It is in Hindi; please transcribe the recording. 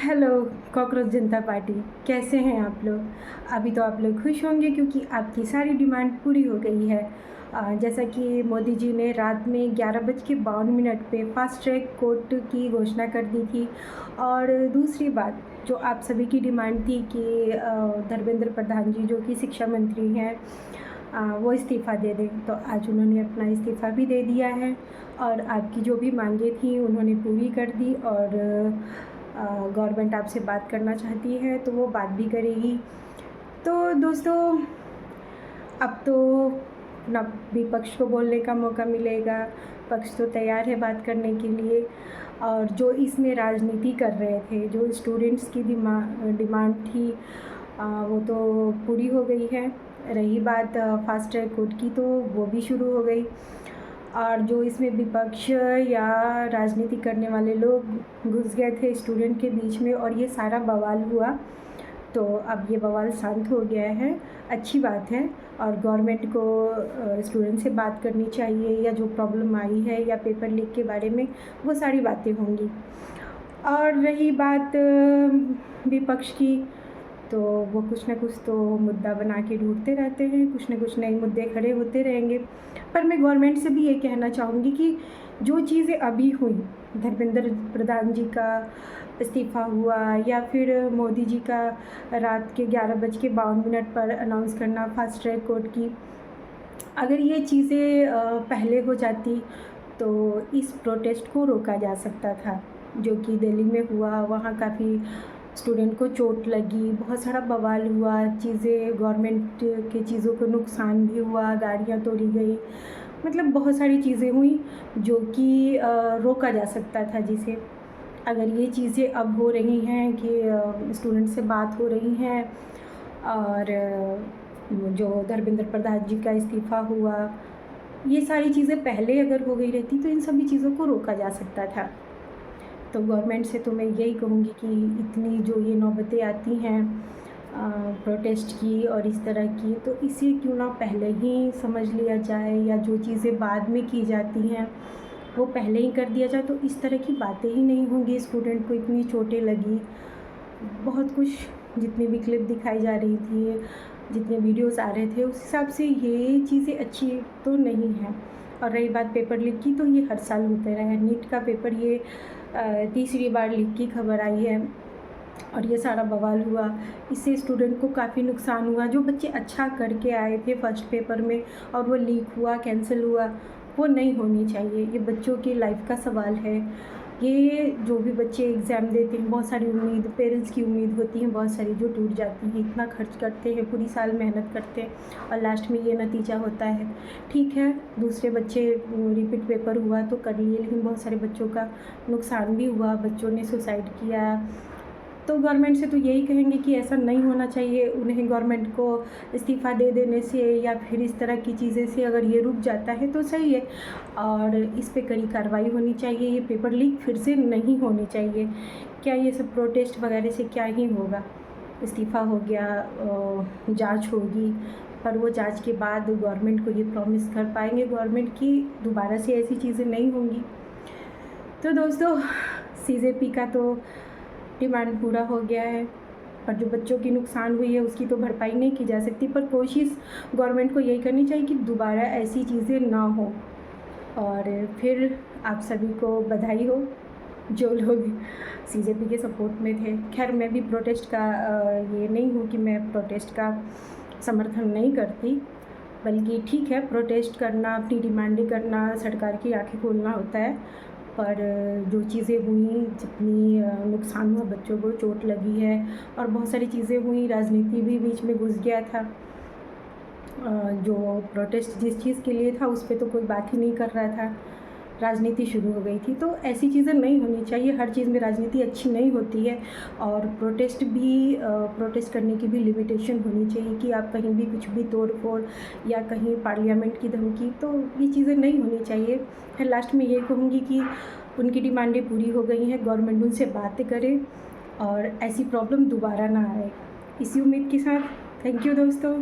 हेलो कॉकरोच जनता पार्टी, कैसे हैं आप लोग। अभी तो आप लोग खुश होंगे क्योंकि आपकी सारी डिमांड पूरी हो गई है। जैसा कि मोदी जी ने रात में 11:52 पे फास्ट ट्रैक कोर्ट की घोषणा कर दी थी। और दूसरी बात जो आप सभी की डिमांड थी कि धर्मेंद्र प्रधान जी जो कि शिक्षा मंत्री हैं वो इस्तीफ़ा दे दें, तो आज उन्होंने अपना इस्तीफ़ा भी दे दिया है। और आपकी जो भी मांगें थी उन्होंने पूरी कर दी। और गवर्नमेंट आपसे बात करना चाहती है तो वो बात भी करेगी। तो दोस्तों, अब तो ना विपक्ष को बोलने का मौका मिलेगा, पक्ष तो तैयार है बात करने के लिए। और जो इसमें राजनीति कर रहे थे, जो स्टूडेंट्स की डिमांड थी वो तो पूरी हो गई है। रही बात फास्ट ट्रैक कोर्ट की, तो वो भी शुरू हो गई। और जो इसमें विपक्ष या राजनीति करने वाले लोग घुस गए थे स्टूडेंट के बीच में और ये सारा बवाल हुआ, तो अब ये बवाल शांत हो गया है, अच्छी बात है। और गवर्नमेंट को स्टूडेंट से बात करनी चाहिए, या जो प्रॉब्लम आई है या पेपर लीक के बारे में, वो सारी बातें होंगी। और रही बात विपक्ष की, तो वो कुछ ना कुछ तो मुद्दा बना के ढूंढते रहते हैं, कुछ ना कुछ नए मुद्दे खड़े होते रहेंगे। पर मैं गवर्नमेंट से भी ये कहना चाहूँगी कि जो चीज़ें अभी हुई, धर्मेंद्र प्रधान जी का इस्तीफ़ा हुआ, या फिर मोदी जी का रात के 11:52 पर अनाउंस करना फास्ट ट्रैक कोर्ट की, अगर ये चीज़ें पहले हो जाती तो इस प्रोटेस्ट को रोका जा सकता था। जो कि दिल्ली में हुआ, वहाँ काफ़ी स्टूडेंट को चोट लगी, बहुत सारा बवाल हुआ, चीज़ें गवर्नमेंट की चीज़ों को नुकसान भी हुआ, गाड़ियाँ तोड़ी गई, मतलब बहुत सारी चीज़ें हुई जो कि रोका जा सकता था। जिसे अगर ये चीज़ें अब हो रही हैं कि स्टूडेंट से बात हो रही हैं, और जो धर्मेंद्र प्रधान जी का इस्तीफ़ा हुआ, ये सारी चीज़ें पहले अगर हो गई रहती तो इन सभी चीज़ों को रोका जा सकता था। तो गवर्नमेंट से तो मैं यही कहूँगी कि इतनी जो ये नौबतें आती हैं प्रोटेस्ट की और इस तरह की, तो इसे क्यों ना पहले ही समझ लिया जाए, या जो चीज़ें बाद में की जाती हैं वो पहले ही कर दिया जाए, तो इस तरह की बातें ही नहीं होंगी। स्टूडेंट को इतनी चोटें लगी, बहुत कुछ, जितनी भी क्लिप दिखाई जा रही थी, जितने वीडियोस आ रहे थे, उस हिसाब से ये चीज़ें अच्छी तो नहीं हैं। और रही बात पेपर लीक की, तो ये हर साल होते रहा है। नीट का पेपर ये तीसरी बार लीक की खबर आई है, और ये सारा बवाल हुआ, इससे स्टूडेंट को काफ़ी नुकसान हुआ। जो बच्चे अच्छा करके आए थे फर्स्ट पेपर में और वो लीक हुआ, कैंसिल हुआ, वो नहीं होनी चाहिए। ये बच्चों की लाइफ का सवाल है। ये जो भी बच्चे एग्ज़ाम देते हैं, बहुत सारी उम्मीद, पेरेंट्स की उम्मीद होती है बहुत सारी, जो टूट जाती है। इतना खर्च करते हैं, पूरी साल मेहनत करते हैं और लास्ट में ये नतीजा होता है। ठीक है, दूसरे बच्चे रिपीट पेपर हुआ तो कर लिए, लेकिन बहुत सारे बच्चों का नुकसान भी हुआ, बच्चों ने सुसाइड किया। तो गवर्नमेंट से तो यही कहेंगे कि ऐसा नहीं होना चाहिए। उन्हें गवर्नमेंट को इस्तीफ़ा दे देने से या फिर इस तरह की चीज़ें से अगर ये रुक जाता है तो सही है, और इस पे कड़ी कार्रवाई होनी चाहिए। ये पेपर लीक फिर से नहीं होनी चाहिए। क्या ये सब प्रोटेस्ट वगैरह से क्या ही होगा। इस्तीफ़ा हो गया, जांच होगी, पर वो जांच के बाद गवर्नमेंट को ये प्रॉमिस कर पाएंगे गवर्नमेंट की दोबारा से ऐसी चीज़ें नहीं होंगी। तो दोस्तों, सीजेपी का तो डिमांड पूरा हो गया है, और जो बच्चों की नुकसान हुई है उसकी तो भरपाई नहीं की जा सकती, पर कोशिश गवर्नमेंट को यही करनी चाहिए कि दोबारा ऐसी चीज़ें ना हो। और फिर आप सभी को बधाई हो जो लोग सीजेपी के सपोर्ट में थे। खैर, मैं भी प्रोटेस्ट का ये नहीं हूँ कि मैं प्रोटेस्ट का समर्थन नहीं करती, बल्कि ठीक है, प्रोटेस्ट करना, अपनी डिमांडें करना, सरकार की आंखें खोलना होता है। पर जो चीज़ें हुई, जितनी नुकसान हुआ, बच्चों को चोट लगी है और बहुत सारी चीज़ें हुई, राजनीति भी बीच में घुस गया था। जो प्रोटेस्ट जिस चीज़ के लिए था उस पर तो कोई बात ही नहीं कर रहा था, राजनीति शुरू हो गई थी। तो ऐसी चीज़ें नहीं होनी चाहिए, हर चीज़ में राजनीति अच्छी नहीं होती है। और प्रोटेस्ट करने की भी लिमिटेशन होनी चाहिए कि आप कहीं भी कुछ भी तोड़ फोड़, या कहीं पार्लियामेंट की धमकी, तो ये चीज़ें नहीं होनी चाहिए। फिर लास्ट में ये कहूँगी कि उनकी डिमांडें पूरी हो गई हैं, गवर्नमेंट उनसे बातें करे और ऐसी प्रॉब्लम दोबारा ना आए। इसी उम्मीद के साथ थैंक यू दोस्तों।